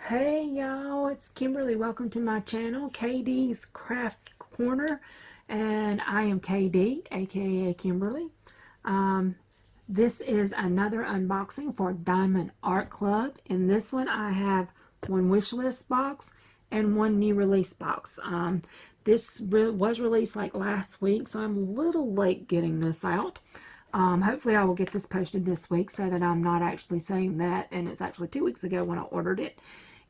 Hey y'all, it's Kimberly. Welcome to my channel, KD's Craft Corner, and I am KD, aka Kimberly. This is another unboxing for Diamond Art Club. In this one, I have one wish list box and one new release box. This was released like last week, so I'm a little late getting this out. Hopefully I will get this posted this week so that I'm not actually saying that, and it's actually 2 weeks ago when I ordered it.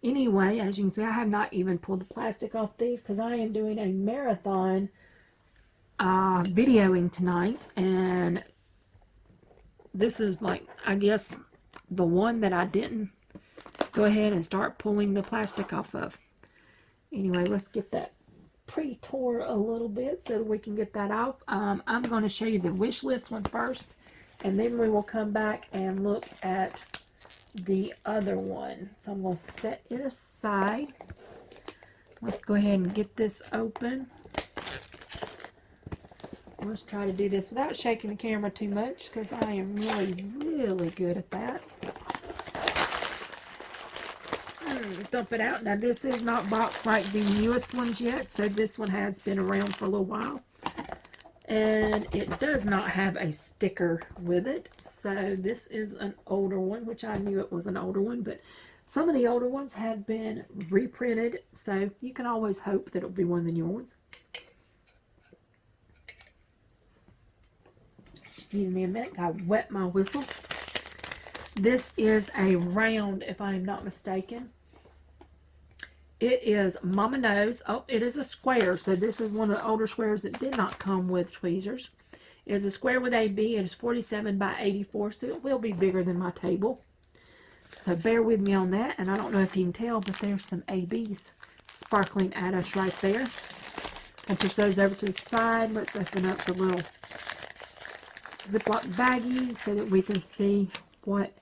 Anyway, as you can see, I have not even pulled the plastic off these because I am doing a marathon videoing tonight, and this is like, I guess, the one that I didn't go ahead and start pulling the plastic off of. Anyway, let's get that pre-tore a little bit so that we can get that off. I'm going to show you the wish list one first, and then we will come back and look at the other one. So I'm going to set it aside. Let's go ahead and get this open. Let's try to do this without shaking the camera too much because I am really good at that. Dump it out. Now this is not boxed like the newest ones yet, so this one has been around for a little while. And it does not have a sticker with it, so this is an older one, which I knew it was an older one, but some of the older ones have been reprinted, so you can always hope that it'll be one of the newer ones. Excuse me a minute, I wet my whistle. This is a round, if I am not mistaken. It is Mama Knows. Oh, it is a square. So this is one of the older squares that did not come with tweezers. It is a square with AB. It is 47 by 84, so it will be bigger than my table. So bear with me on that. And I don't know if you can tell, but there's some ABs sparkling at us right there. I'll push those over to the side. Let's open up the little Ziploc baggie so that we can see what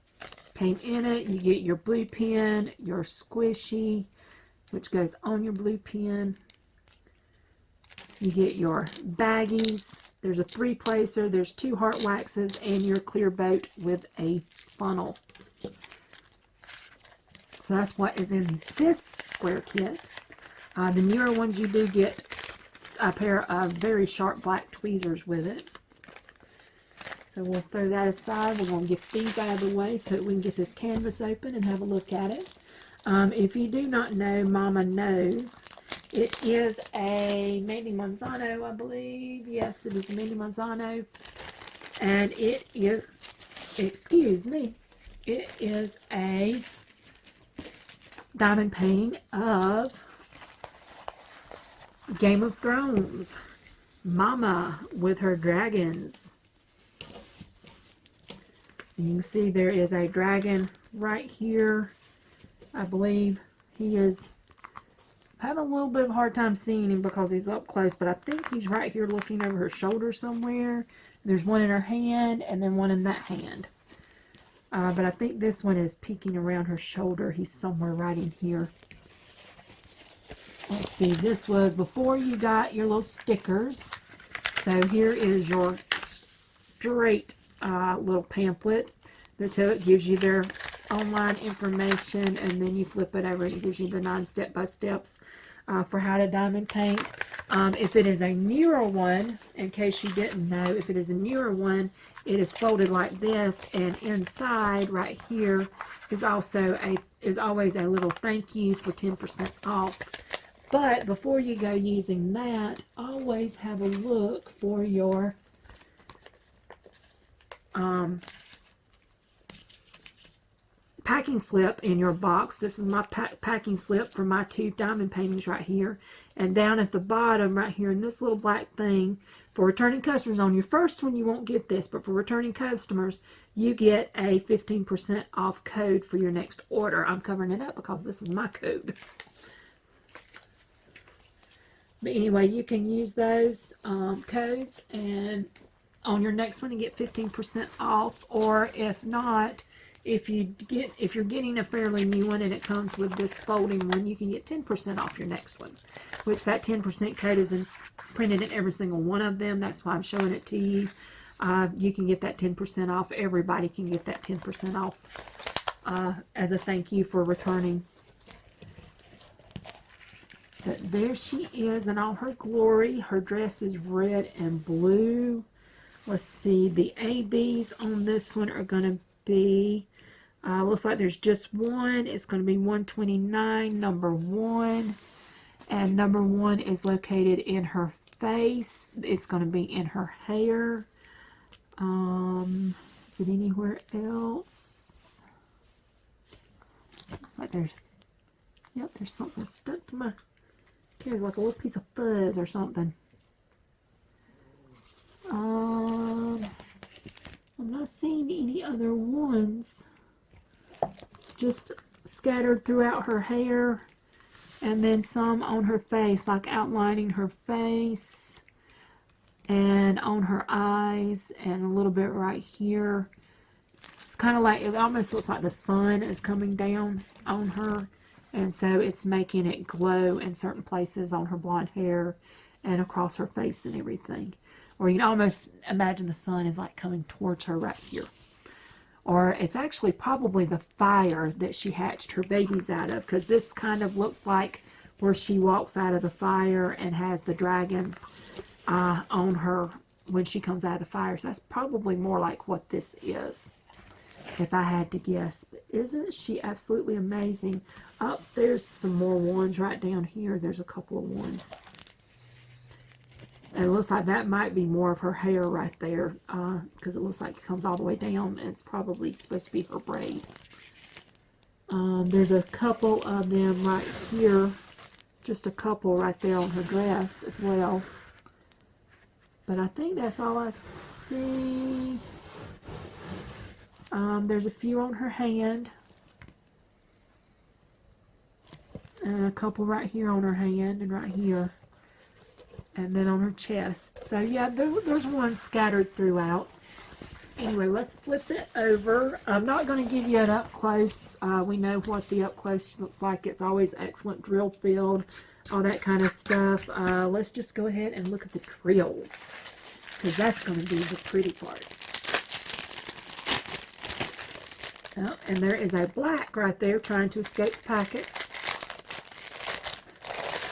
came in it. You get your blue pen, your squishy, which goes on your blue pen. You get your baggies. There's a 3-placer. There's 2 heart waxes and your clear boat with a funnel. So that's what is in this square kit. The newer ones, you do get a pair of very sharp black tweezers with it. So we'll throw that aside. We're going to get these out of the way so that we can get this canvas open and have a look at it. If you do not know Mama Knows, it is a Mandy Manzano, I believe. Yes, it is a Mandy Manzano. And it is, excuse me, it is a diamond painting of Game of Thrones. Mama with her dragons. You can see there is a dragon right here. I believe he is having a little bit of a hard time seeing him because he's up close, but I think he's right here looking over her shoulder somewhere. There's one in her hand and then one in that hand. But I think this one is peeking around her shoulder. He's somewhere right in here. Let's see, this was before you got your little stickers. So here is your straight little pamphlet. That's how it gives you their online information, and then you flip it over and it gives you the 9 step-by-steps for how to diamond paint. If it is a newer one, in case you didn't know, if it is a newer one, it is folded like this, and inside right here is also always a little thank you for 10% off. But before you go using that, always have a look for your packing slip in your box. This is my packing slip for my 2 diamond paintings right here. And down at the bottom right here in this little black thing, for returning customers, on your first one you won't get this, but for returning customers you get a 15% off code for your next order. I'm covering it up because this is my code. But anyway, you can use those codes and on your next one and get 15% off, or if not, if you're getting a fairly new one and it comes with this folding one, you can get 10% off your next one, which that 10% code is printed in every single one of them. That's why I'm showing it to you. You can get that 10% off. Everybody can get that 10% off as a thank you for returning But there she is in all her glory. Her dress is red and blue. Let's see, the ABs on this one are going to be, looks like there's just one. It's going to be 129, number 1. And number 1 is located in her face. It's going to be in her hair. Is it anywhere else? Looks like there's, yep, there's something stuck to my, okay, it's like a little piece of fuzz or something. I'm not seeing any other ones. Just scattered throughout her hair, and then some on her face, like outlining her face, and on her eyes, and a little bit right here. It's kind of like, it almost looks like the sun is coming down on her, and so it's making it glow in certain places on her blonde hair and across her face and everything. Or you can almost imagine the sun is like coming towards her right here. Or it's actually probably the fire that she hatched her babies out of, because this kind of looks like where she walks out of the fire and has the dragons on her when she comes out of the fire. So that's probably more like what this is, if I had to guess. But isn't she absolutely amazing? Oh, there's some more ones right down here. There's a couple of ones. And it looks like that might be more of her hair right there, because it looks like it comes all the way down. And it's probably supposed to be her braid. There's a couple of them right here. Just a couple right there on her dress as well. But I think that's all I see. There's a few on her hand. And a couple right here on her hand and right here. And then on her chest. So yeah, there's one scattered throughout. Anyway, let's flip it over. I'm not going to give you an up close. We know what the up close looks like. It's always excellent drill field, all that kind of stuff. Let's just go ahead and look at the drills, because that's going to be the pretty part. Oh, and there is a black right there trying to escape the packet.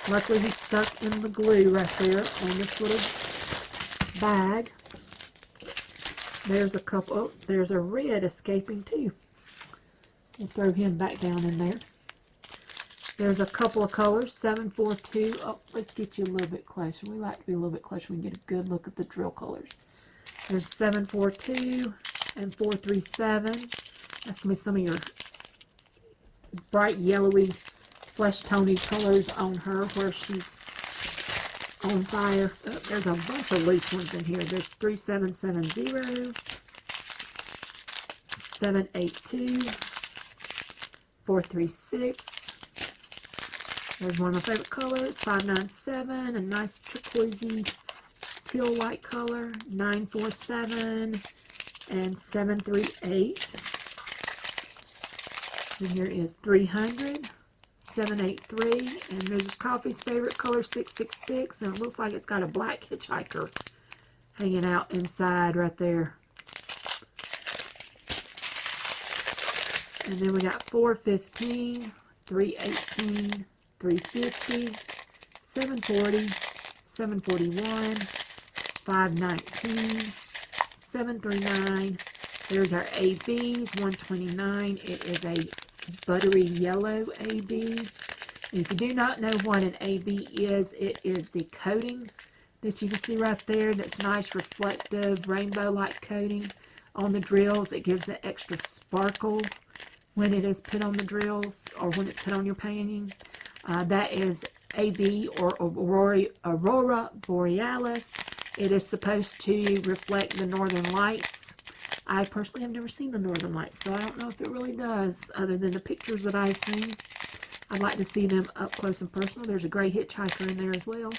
Luckily, he's stuck in the glue right there on this little bag. There's a couple. Oh, there's a red escaping too. We'll throw him back down in there. There's a couple of colors, 742. Oh, let's get you a little bit closer. We like to be a little bit closer. We can get a good look at the drill colors. There's 742 and 437. That's going to be some of your bright yellowy flesh tony colors on her where she's on fire. Oh, there's a bunch of loose ones in here. There's 3770, 782, 436. There's one of my favorite colors, 597, a nice turquoisey teal-like color, 947, and 738. And here is 300. 783, and there's Coffee's favorite color, 666, and it looks like it's got a black hitchhiker hanging out inside right there. And then we got 415, 318, 350, 740, 741, 519, 739. There's our ABs, 129. It is a buttery yellow AB. And if you do not know what an AB is, it is the coating that you can see right there. That's nice, reflective, rainbow-like coating on the drills. It gives it extra sparkle when it is put on the drills or when it's put on your painting. That is AB, or Aurora Borealis. It is supposed to reflect the northern lights. I personally have never seen the northern lights, so I don't know if it really does, other than the pictures that I've seen. I'd like to see them up close and personal. There's a gray hitchhiker in there as well.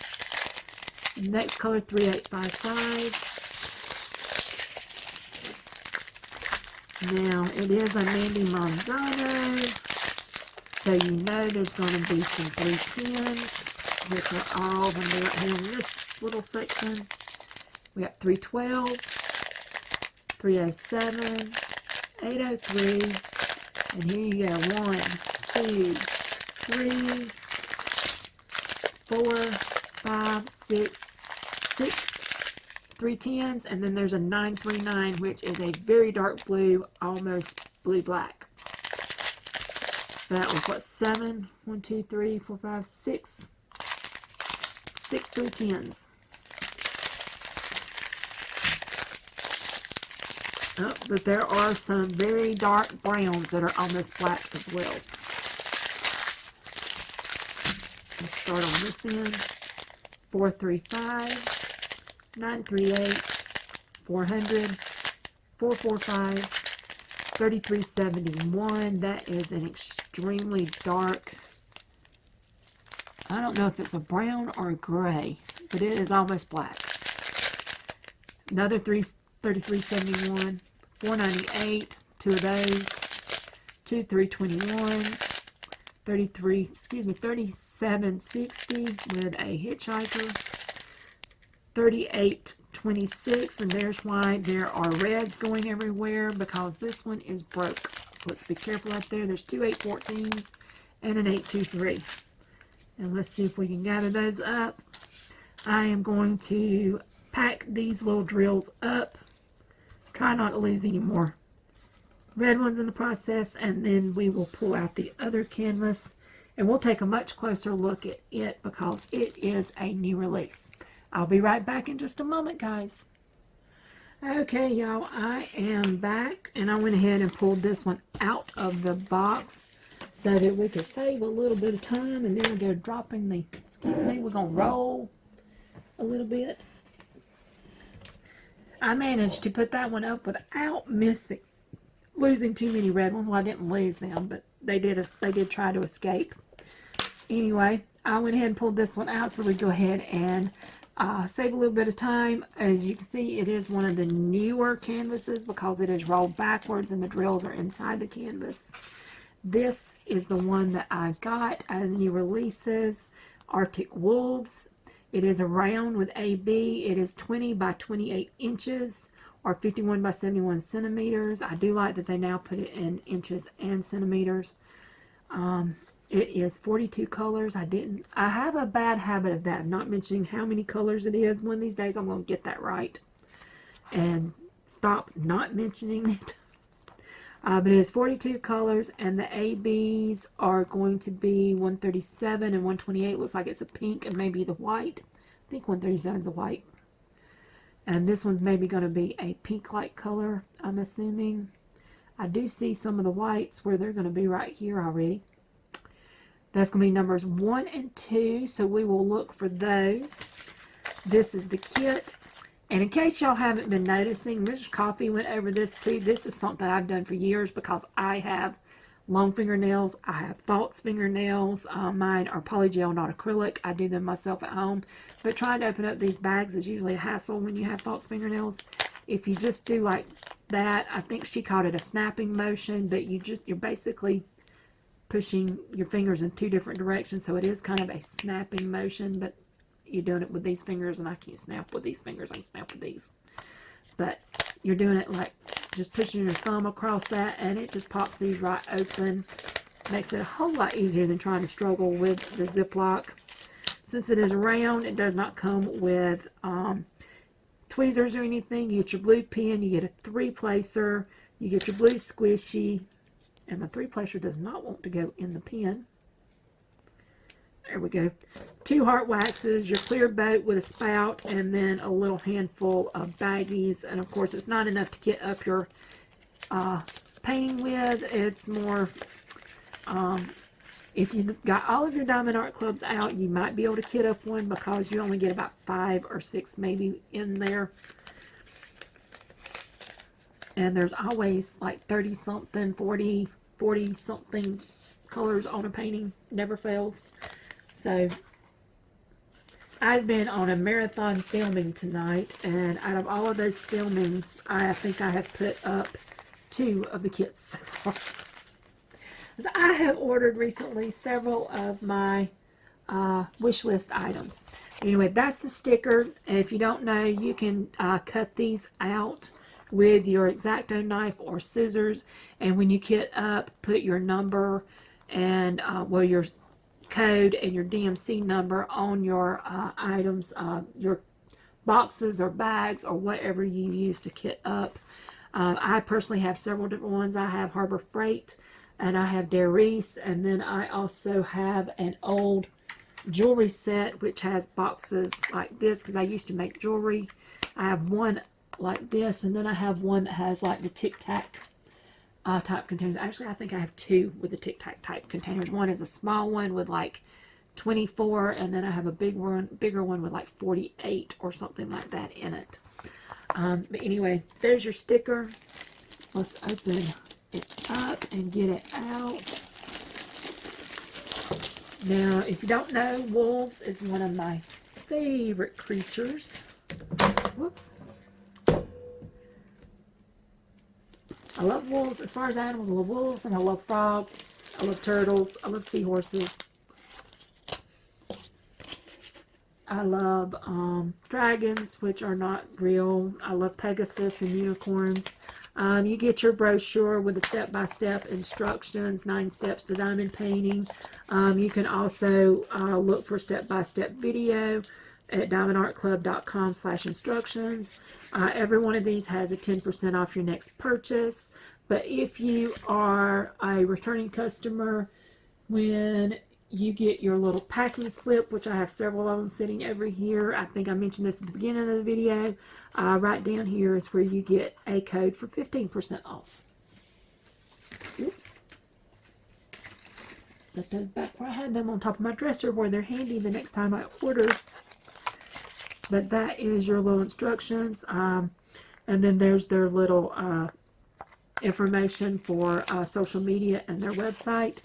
Next color, 3855. Now, it is a Mandy Manzano, so you know there's going to be some 310s, which are all of them right here in this little section. We got 312. 307, 803, and here you go, 1, 2, 3, 4, 5, 6, 310s, and then there's a 939, which is a very dark blue, almost blue-black. So that was what, 7? 1, 2, 3, 4, 5, 6. 6 310s. Oh, but there are some very dark browns that are almost black as well. Let's start on this end. 435, 938, 400, 445, 3371. That is an extremely dark. I don't know if it's a brown or a gray, but it is almost black. Another 3371, 498, 2 of those, 2 321s, 3760 with a hitchhiker, 3826, and there's why there are reds going everywhere, because this one is broke. So let's be careful up there. There's 2 814s and an 823. And let's see if we can gather those up. I am going to pack these little drills up. Try not to lose any more red ones in the process, and then we will pull out the other canvas and we'll take a much closer look at it because it is a new release. I'll be right back in just a moment, guys. Okay, y'all, I am back, and I went ahead and pulled this one out of the box so that we could save a little bit of time, and then we'll go dropping the, we're going to roll a little bit. I managed to put that one up without losing too many red ones. Well, I didn't lose them, but they did try to escape. Anyway, I went ahead and pulled this one out so we go ahead and save a little bit of time. As you can see, it is one of the newer canvases because it is rolled backwards and the drills are inside the canvas. This is the one that I got out of the new releases, Arctic Wolves. It is a round with AB. It is 20 by 28 inches or 51 by 71 centimeters. I do like that they now put it in inches and centimeters. It is 42 colors. I have a bad habit of that, of not mentioning how many colors it is. One of these days I'm going to get that right and stop not mentioning it. But it is 42 colors, and the ABs are going to be 137 and 128. Looks like it's a pink and maybe the white. I think 137 is the white. And this one's maybe going to be a pink-like color, I'm assuming. I do see some of the whites where they're going to be right here already. That's going to be numbers 1 and 2, so we will look for those. This is the kit. And in case y'all haven't been noticing, Mrs. Coffee went over this too. This is something I've done for years because I have long fingernails. I have false fingernails. Mine are polygel, not acrylic. I do them myself at home. But trying to open up these bags is usually a hassle when you have false fingernails. If you just do like that, I think she called it a snapping motion, but you're basically pushing your fingers in 2 different directions. So it is kind of a snapping motion, but you're doing it with these fingers, and I can't snap with these fingers. I can snap with these. But you're doing it like just pushing your thumb across that, and it just pops these right open. Makes it a whole lot easier than trying to struggle with the Ziploc. Since it is round, it does not come with tweezers or anything. You get your blue pen, you get a 3-placer, you get your blue squishy, and my 3-placer does not want to go in the pen. There we go. 2 heart waxes, your clear boat with a spout, and then a little handful of baggies. And of course, it's not enough to kit up your painting with. It's more, if you've got all of your diamond art clubs out, you might be able to kit up one because you only get about 5 or 6 maybe in there. And there's always like 30 something, 40 something colors on a painting. Never fails. So I've been on a marathon filming tonight, and out of all of those filmings, I think I have put up 2 of the kits so far. I have ordered recently several of my wish list items. Anyway, that's the sticker. And if you don't know, you can cut these out with your X-Acto knife or scissors, and when you kit up, put your number and your code and your DMC number on your items, your boxes or bags or whatever you use to kit up. I personally have several different ones. I have Harbor Freight and I have Darice, and then I also have an old jewelry set which has boxes like this because I used to make jewelry. I have one like this, and then I have one that has like the Tic Tac type containers. Actually, I think I have two with the Tic Tac type containers. One is a small one with like 24, and then I have a bigger one with like 48 or something like that in it. But anyway, there's your sticker. Let's open it up and get it out. Now, if you don't know, wolves is one of my favorite creatures. Whoops. I love wolves. As far as animals, I love wolves, and I love frogs. I love turtles. I love seahorses. I love dragons, which are not real. I love Pegasus and unicorns. You get your brochure with the step-by-step instructions, 9 steps to diamond painting. You can also look for step-by-step video at diamondartclub.com/instructions. Every one of these has a 10% off your next purchase. But if you are a returning customer, when you get your little packing slip, which I have several of them sitting over here. I think I mentioned this at the beginning of the video. Right down here is where you get a code for 15% off. Oops. Set those back where I had them on top of my dresser where they're handy the next time I order. But that is your little instructions. And then there's their little information for social media and their website.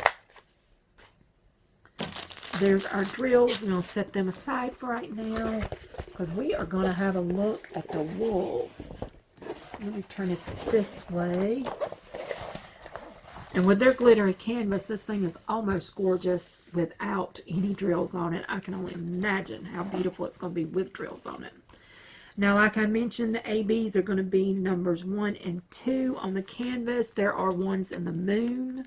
There's our drills. We're going to set them aside for right now because we are going to have a look at the wolves. Let me turn it this way. And with their glittery canvas, this thing is almost gorgeous without any drills on it. I can only imagine how beautiful it's going to be with drills on it. Now, like I mentioned, the ABs are going to be numbers 1 and 2 on the canvas. There are ones in the moon.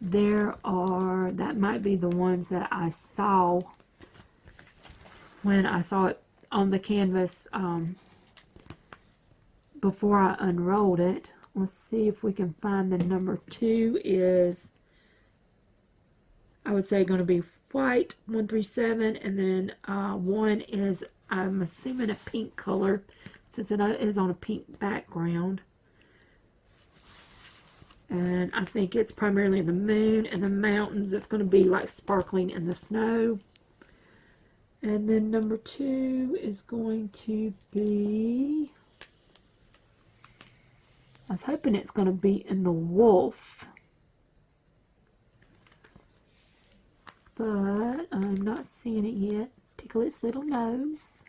That might be the ones that I saw when I saw it on the canvas before I unrolled it. Let's see if we can find the number 2 is, I would say, going to be white, 137, and then 1 is, I'm assuming, a pink color since it is on a pink background. And I think it's primarily the moon and the mountains. It's going to be like sparkling in the snow. And then number 2 is going to be, I was hoping it's going to be in the wolf. But I'm not seeing it yet. Tickle its little nose.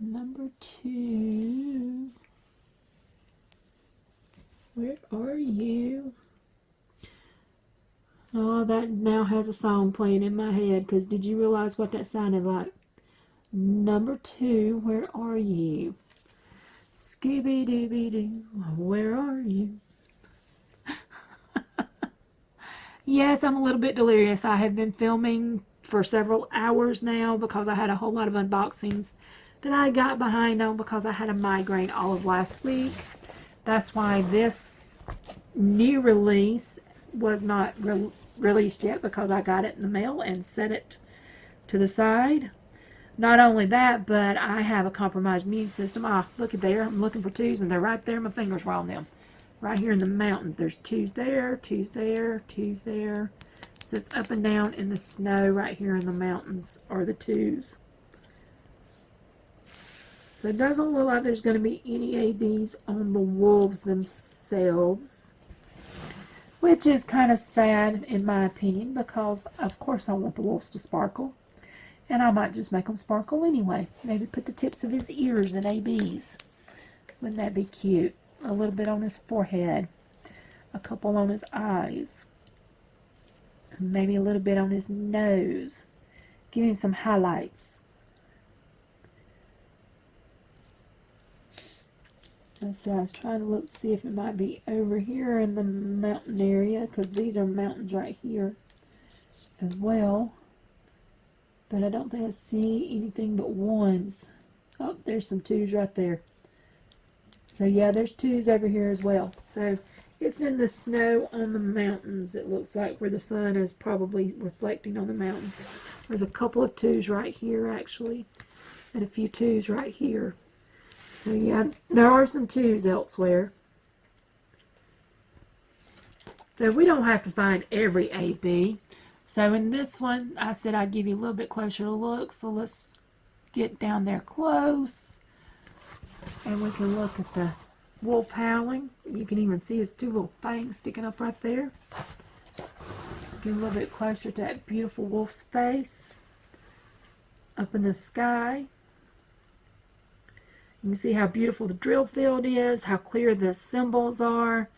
Number 2. Where are you? Oh, that now has a song playing in my head, because did you realize what that sounded like? Number 2, where are you? Scooby-Dooby-Doo, where are you? Yes, I'm a little bit delirious. I have been filming for several hours now because I had a whole lot of unboxings that I got behind on because I had a migraine all of last week. That's why this new release was not released yet, because I got it in the mail and set it to the side. Not only that, but I have a compromised immune system. Look at there. I'm looking for 2s, and they're right there. My fingers were on them. Right here in the mountains. There's 2s there, 2s there, 2s there. So it's up and down in the snow right here in the mountains are the 2s. So it doesn't look like there's going to be any ABs on the wolves themselves, which is kind of sad in my opinion, because of course I want the wolves to sparkle, and I might just make them sparkle anyway. Maybe put the tips of his ears in ABs. Wouldn't that be cute? A little bit on his forehead, a couple on his eyes, maybe a little bit on his nose. Give him some highlights. Let's see, I was trying to look, see if it might be over here in the mountain area, because these are mountains right here as well. But I don't think I see anything but ones. Oh, there's some twos right there. So yeah, there's twos over here as well. So it's in the snow on the mountains, it looks like, where the sun is probably reflecting on the mountains. There's a couple of twos right here, actually, and a few twos right here. So yeah, there are some twos elsewhere. So we don't have to find every AB. So in this one, I said I'd give you a little bit closer look. So let's get down there close. And we can look at the wolf howling. You can even see his two little fangs sticking up right there. Get a little bit closer to that beautiful wolf's face. Up in the sky. You can see how beautiful the drill field is, how clear the symbols are,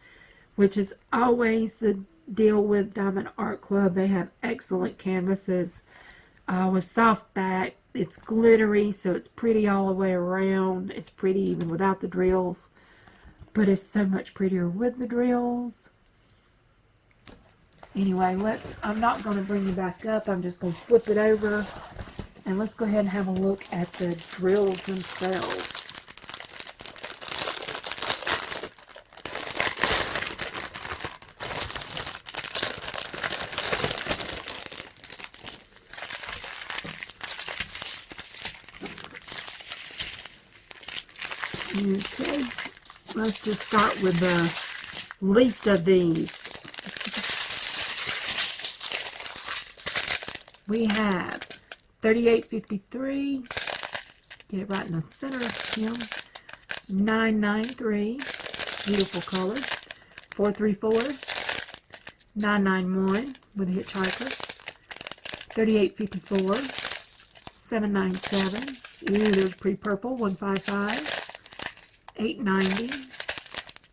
which is always the deal with Diamond Art Club. They have excellent canvases with soft back. It's glittery, so it's pretty all the way around. It's pretty even without the drills, but it's so much prettier with the drills. Anyway, I'm not going to bring you back up. I'm just going to flip it over, and let's go ahead and have a look at the drills themselves. Okay, let's just start with the least of these. We have 3853, get it right in the center of him, 993, beautiful color, 434, 991 with a hitchhiker, 3854, 797, ooh, there's pretty purple, 155, 890,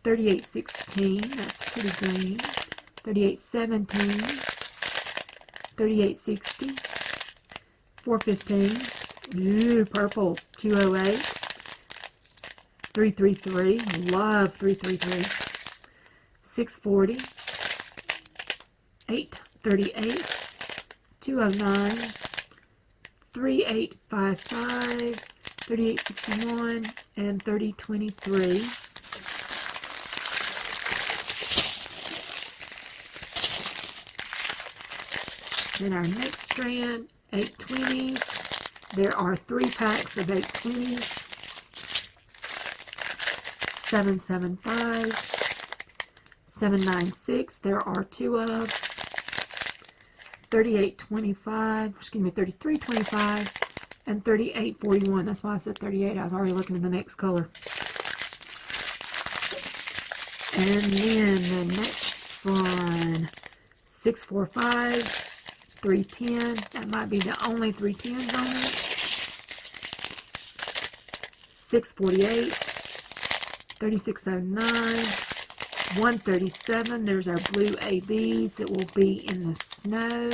3816, that's pretty green, 3817, 3860, 415, ooh, purples, 208, 333, love 333, 640, 838, 209, 3855, 3861, and 3023. Then our next strand, 820s. There are 3 packs of 820s. 775, 796. There are 2 of. 3825. Excuse me, 3325. And 3841. That's why I said 38. I was already looking at the next color. And then the next one, 645, 310. That might be the only 310s on it. 648, 3609, 137. There's our blue ABs that will be in the snow.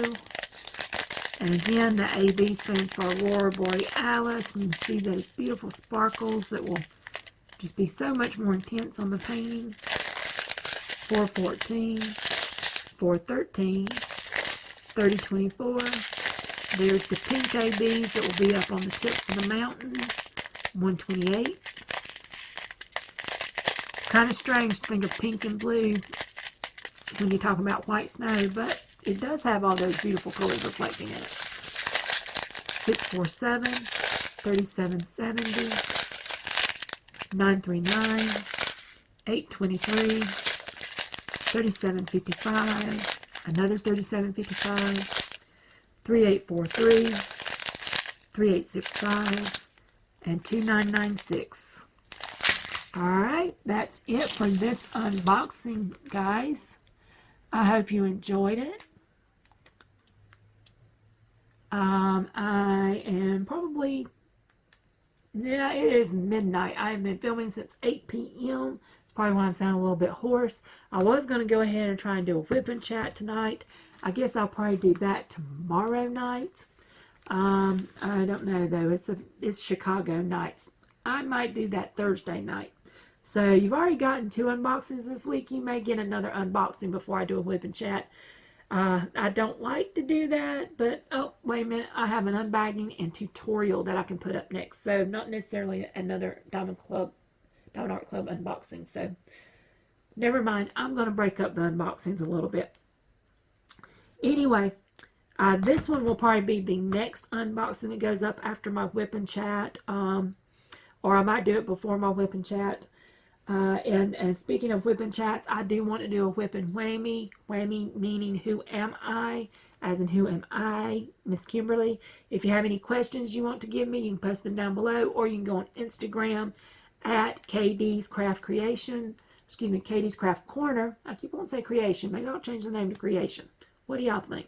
And again, the AB stands for Aurora Borealis, and you see those beautiful sparkles that will just be so much more intense on the painting. 414, 413, 3024. There's the pink ABs that will be up on the tips of the mountain. 128. It's kind of strange to think of pink and blue when you're talking about white snow, but it does have all those beautiful colors reflecting in it. 647, 3770, 939, 823, 3755, another 3755, 3843, 3865, and 2996. Alright, that's it for this unboxing, guys. I hope you enjoyed it. I am probably, yeah, it is midnight. I have been filming since 8 p.m. It's probably why I'm sounding a little bit hoarse. I was going to go ahead and try and do a whip and chat tonight. I guess I'll probably do that tomorrow night. I don't know though. It's Chicago nights. I might do that Thursday night. So you've already gotten 2 unboxings this week. You may get another unboxing before I do a whip and chat. I don't like to do that, but oh, wait a minute. I have an unbagging and tutorial that I can put up next. So not necessarily another Diamond Art Club unboxing. So never mind. I'm going to break up the unboxings a little bit. Anyway, this one will probably be the next unboxing that goes up after my whip and chat. Or I might do it before my whip and chat. And speaking of whip and chats, I do want to do a whip and whammy. Whammy meaning who am I, as in who am I, Miss Kimberly. If you have any questions you want to give me, you can post them down below, or you can go on Instagram at KD's Craft Creation. Excuse me, KD's Craft Corner. I keep on saying creation. Maybe I'll change the name to creation. What do y'all think?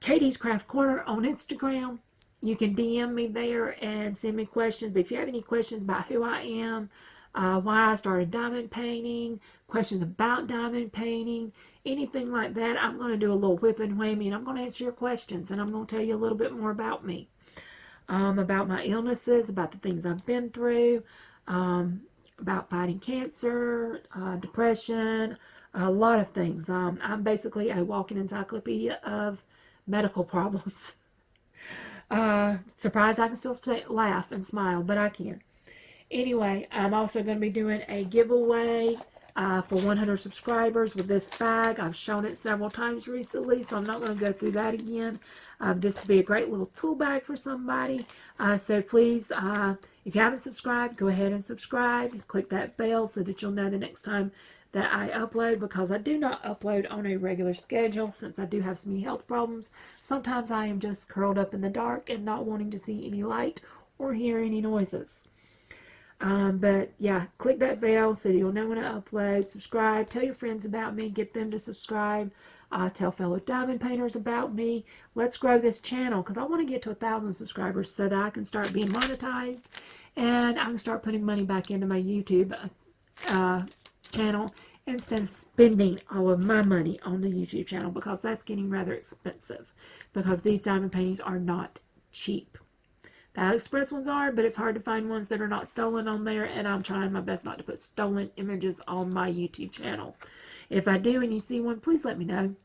KD's Craft Corner on Instagram. You can DM me there and send me questions. But if you have any questions about who I am, why I started diamond painting, questions about diamond painting, anything like that, I'm going to do a little whip and whammy, and I'm going to answer your questions, and I'm going to tell you a little bit more about me, about my illnesses, about the things I've been through, about fighting cancer, depression, a lot of things. I'm basically a walking encyclopedia of medical problems. Surprised I can still laugh and smile, but I can. Anyway, I'm also going to be doing a giveaway for 100 subscribers with this bag. I've shown it several times recently, so I'm not going to go through that again. This would be a great little tool bag for somebody. So please, if you haven't subscribed, go ahead and subscribe. Click that bell so that you'll know the next time that I upload, because I do not upload on a regular schedule since I do have some health problems. Sometimes I am just curled up in the dark and not wanting to see any light or hear any noises. But yeah, click that bell so you'll know when I upload. Subscribe, tell your friends about me, get them to subscribe, tell fellow diamond painters about me. Let's grow this channel, because I want to get to 1,000 subscribers so that I can start being monetized and I can start putting money back into my YouTube channel instead of spending all of my money on the YouTube channel, because that's getting rather expensive, because these diamond paintings are not cheap. The AliExpress ones are, but it's hard to find ones that are not stolen on there, and I'm trying my best not to put stolen images on my YouTube channel. If I do and you see one, please let me know.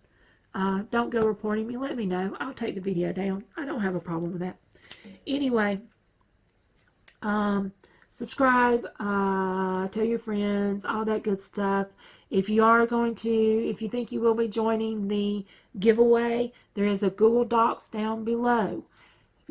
Don't go reporting me. Let me know. I'll take the video down. I don't have a problem with that. Anyway, subscribe, tell your friends, all that good stuff. If you think you will be joining the giveaway, there is a Google Docs down below.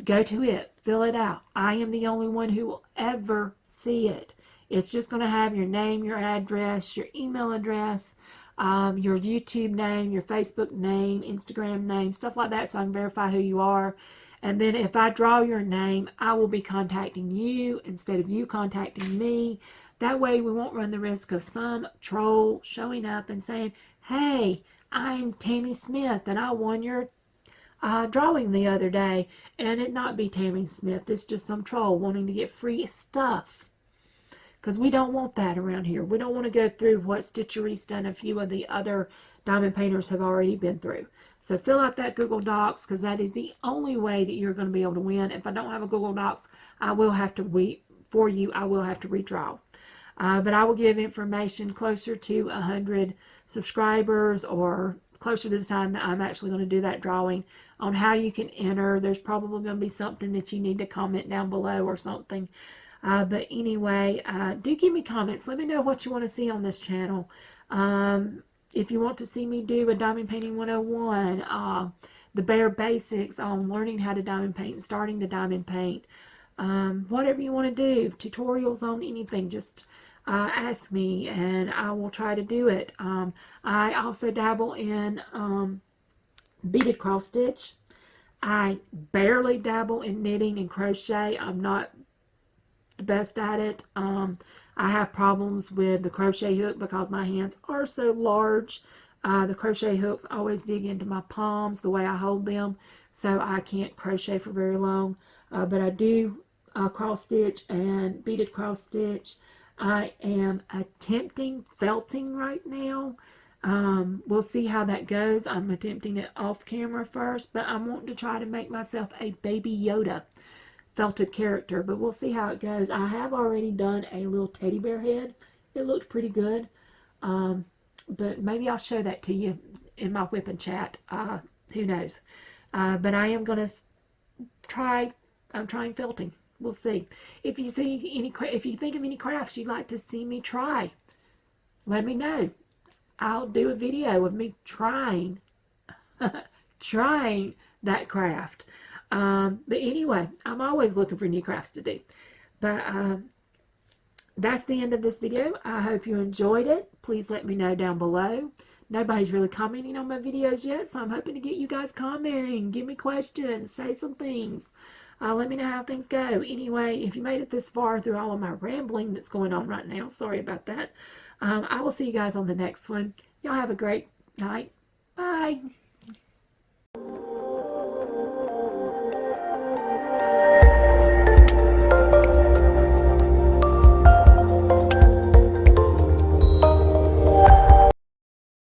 Go to it, fill it out. I am the only one who will ever see it. It's just going to have your name, your address, your email address, your YouTube name, your Facebook name, Instagram name, stuff like that, so I can verify who you are. And then if I draw your name, I will be contacting you instead of you contacting me. That way we won't run the risk of some troll showing up and saying, hey, I'm Tammy Smith and I won your drawing the other day, and it not be Tammy Smith. It's just some troll wanting to get free stuff, because we don't want that around here. We don't want to go through what Stitcherista and a few of the other diamond painters have already been through. So fill out that Google Docs, because that is the only way that you're going to be able to win. If I don't have a Google Docs, I will have to redraw. But I will give information closer to 100 subscribers, or closer to the time that I'm actually going to do that drawing, on how you can enter. There's probably going to be something that you need to comment down below or something. But anyway, do give me comments. Let me know what you want to see on this channel. If you want to see me do a Diamond Painting 101, the bare basics on learning how to diamond paint and starting to diamond paint, whatever you want to do, tutorials on anything, just ask me and I will try to do it. I also dabble in beaded cross stitch. I barely dabble in knitting and crochet. I'm not the best at it. I have problems with the crochet hook because my hands are so large. The crochet hooks always dig into my palms the way I hold them, so I can't crochet for very long. But I do cross stitch and beaded cross stitch. I am attempting felting right now. We'll see how that goes. I'm attempting it off camera first, but I'm wanting to try to make myself a Baby Yoda felted character, but we'll see how it goes. I have already done a little teddy bear head It looked pretty good. But maybe I'll show that to you in my whip and chat. Who knows? But I am going to try, I'm trying felting. We'll see. If you see any, if you think of any crafts you'd like to see me try, let me know. I'll do a video of me trying trying that craft. But anyway, I'm always looking for new crafts to do. But that's the end of this video. I hope you enjoyed it. Please let me know down below. Nobody's really commenting on my videos yet, so I'm hoping to get you guys commenting. Give me questions. Say some things. Let me know how things go. Anyway, if you made it this far through all of my rambling that's going on right now, sorry about that. I will see you guys on the next one. Y'all have a great night. Bye.